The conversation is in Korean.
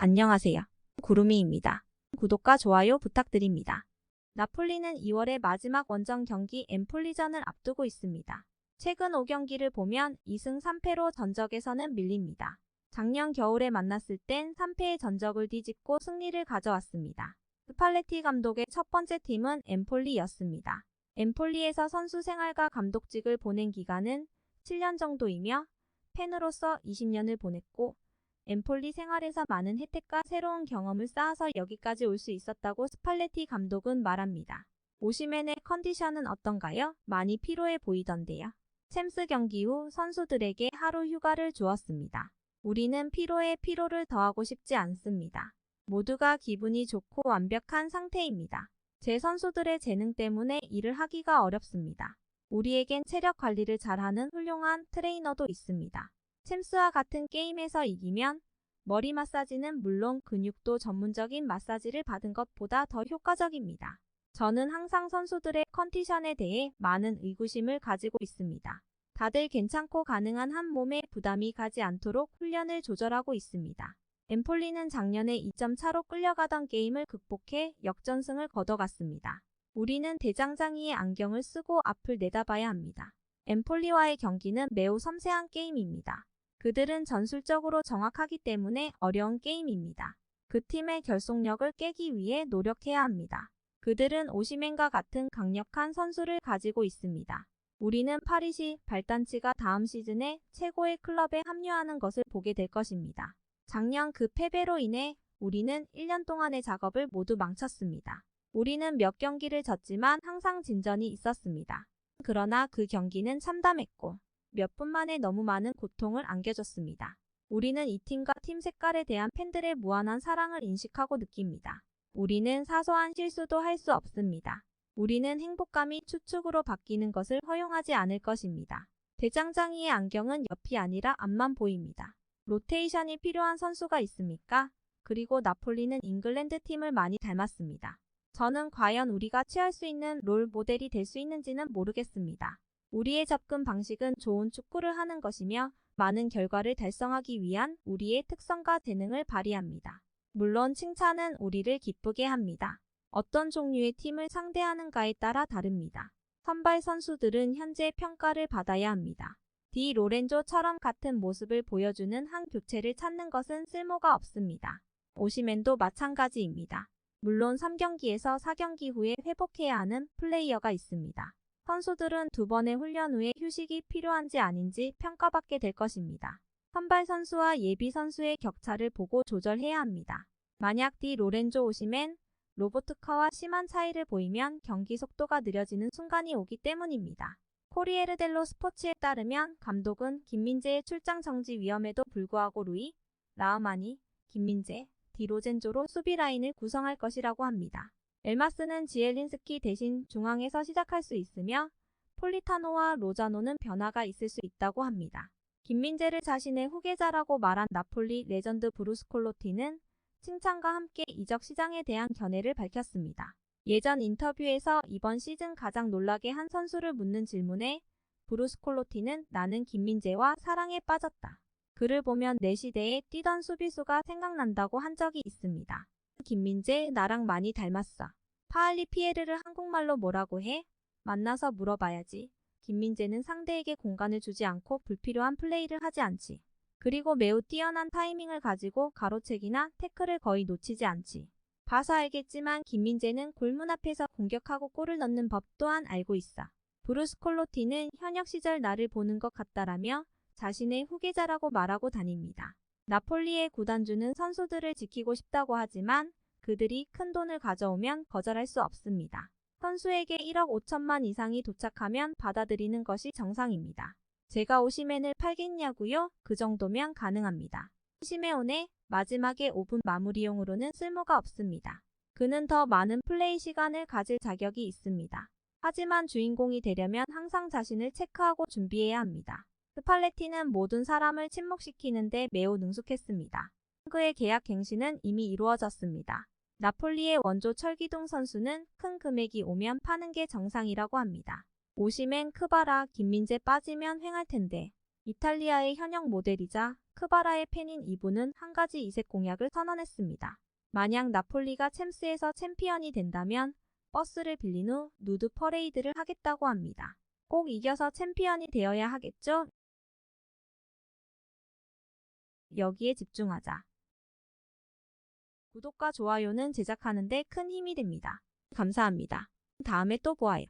안녕하세요. 구루미입니다. 구독과 좋아요 부탁드립니다. 나폴리는 2월의 마지막 원정 경기 엠폴리전을 앞두고 있습니다. 최근 5경기를 보면 2승 3패로 전적에서는 밀립니다. 작년 겨울에 만났을 땐 3패의 전적을 뒤집고 승리를 가져왔습니다. 스팔레티 감독의 첫 번째 팀은 엠폴리였습니다. 엠폴리에서 선수 생활과 감독직을 보낸 기간은 7년 정도이며 팬으로서 20년을 보냈고 엠폴리 생활에서 많은 혜택과 새로운 경험을 쌓아서 여기까지 올 수 있었다고 스팔레티 감독은 말합니다. 오시멘의 컨디션은 어떤가요? 많이 피로해 보이던데요. 챔스 경기 후 선수들에게 하루 휴가를 주었습니다. 우리는 피로에 피로를 더하고 싶지 않습니다. 모두가 기분이 좋고 완벽한 상태입니다. 제 선수들의 재능 때문에 일을 하기가 어렵습니다. 우리에겐 체력 관리를 잘하는 훌륭한 트레이너도 있습니다. 챔스와 같은 게임에서 이기면 머리 마사지는 물론 근육도 전문적인 마사지를 받은 것보다 더 효과적입니다. 저는 항상 선수들의 컨디션에 대해 많은 의구심을 가지고 있습니다. 다들 괜찮고 가능한 한 몸에 부담이 가지 않도록 훈련을 조절하고 있습니다. 엠폴리는 작년에 2점 차로 끌려가던 게임을 극복해 역전승을 거둬갔습니다. 우리는 대장장이의 안경을 쓰고 앞을 내다봐야 합니다. 엠폴리와의 경기는 매우 섬세한 게임입니다. 그들은 전술적으로 정확하기 때문에 어려운 게임입니다. 그 팀의 결속력을 깨기 위해 노력해야 합니다. 그들은 오시멘과 같은 강력한 선수를 가지고 있습니다. 우리는 파리시 발단치가 다음 시즌에 최고의 클럽에 합류하는 것을 보게 될 것입니다. 작년 그 패배로 인해 우리는 1년 동안의 작업을 모두 망쳤습니다. 우리는 몇 경기를 졌지만 항상 진전이 있었습니다. 그러나 그 경기는 참담했고 몇 분 만에 너무 많은 고통을 안겨줬습니다. 우리는 이 팀과 팀 색깔에 대한 팬들의 무한한 사랑을 인식하고 느낍니다. 우리는 사소한 실수도 할 수 없습니다. 우리는 행복감이 추측으로 바뀌는 것을 허용하지 않을 것입니다. 대장장이의 안경은 옆이 아니라 앞만 보입니다. 로테이션이 필요한 선수가 있습니까? 그리고 나폴리는 잉글랜드 팀을 많이 닮았습니다. 저는 과연 우리가 취할 수 있는 롤 모델이 될 수 있는지는 모르겠습니다. 우리의 접근 방식은 좋은 축구를 하는 것이며 많은 결과를 달성하기 위한 우리의 특성과 재능을 발휘합니다. 물론 칭찬은 우리를 기쁘게 합니다. 어떤 종류의 팀을 상대하는가에 따라 다릅니다. 선발 선수들은 현재 평가를 받아야 합니다. 디 로렌조처럼 같은 모습을 보여주는 한 교체를 찾는 것은 쓸모가 없습니다. 오시멘도 마찬가지입니다. 물론 3경기에서 4경기 후에 회복해야 하는 플레이어가 있습니다. 선수들은 2번의 훈련 후에 휴식이 필요한지 아닌지 평가받게 될 것입니다. 선발 선수와 예비 선수의 격차를 보고 조절해야 합니다. 만약 디 로렌조 오시멘, 로보트카와 심한 차이를 보이면 경기 속도가 느려지는 순간이 오기 때문입니다. 코리에르 델로 스포츠에 따르면 감독은 김민재의 출장 정지 위험에도 불구하고 루이, 라흐마니, 김민재, 디로젠조로 수비 라인을 구성할 것이라고 합니다. 엘마스는 지엘린스키 대신 중앙에서 시작할 수 있으며 폴리타노와 로자노는 변화가 있을 수 있다고 합니다. 김민재를 자신의 후계자라고 말한 나폴리 레전드 브루스콜로티는 칭찬과 함께 이적 시장에 대한 견해를 밝혔습니다. 예전 인터뷰에서 이번 시즌 가장 놀라게 한 선수를 묻는 질문에 브루스콜로티는 나는 김민재와 사랑에 빠졌다. 그를 보면 내 시대에 뛰던 수비수가 생각난다고 한 적이 있습니다. 김민재 나랑 많이 닮았어. 파알리 피에르를 한국말로 뭐라고 해? 만나서 물어봐야지. 김민재는 상대에게 공간을 주지 않고 불필요한 플레이를 하지 않지. 그리고 매우 뛰어난 타이밍을 가지고 가로채기나 태클을 거의 놓치지 않지. 봐서 알겠지만 김민재는 골문 앞에서 공격하고 골을 넣는 법 또한 알고 있어. 브루스 콜로티는 현역 시절 나를 보는 것 같다라며 자신의 후계자라고 말하고 다닙니다. 나폴리의 구단주는 선수들을 지키고 싶다고 하지만 그들이 큰 돈을 가져오면 거절할 수 없습니다. 선수에게 1억 5천만 이상이 도착하면 받아들이는 것이 정상입니다. 제가 오시멘을 팔겠냐고요? 그 정도면 가능합니다. 시메온의 마지막에 5분 마무리용으로는 쓸모가 없습니다. 그는 더 많은 플레이 시간을 가질 자격이 있습니다. 하지만 주인공이 되려면 항상 자신을 체크하고 준비해야 합니다. 스팔레티는 모든 사람을 침묵시키는데 매우 능숙했습니다. 그의 계약 갱신은 이미 이루어졌습니다. 나폴리의 원조 철기둥 선수는 큰 금액이 오면 파는 게 정상이라고 합니다. 오시멘, 크바라, 김민재 빠지면 횡할 텐데 이탈리아의 현역 모델이자 크바라의 팬인 이분은 한 가지 이색 공약을 선언했습니다. 만약 나폴리가 챔스에서 챔피언이 된다면 버스를 빌린 후 누드 퍼레이드를 하겠다고 합니다. 꼭 이겨서 챔피언이 되어야 하겠죠? 여기에 집중하자. 구독과 좋아요는 제작하는 데 큰 힘이 됩니다. 감사합니다. 다음에 또 보아요.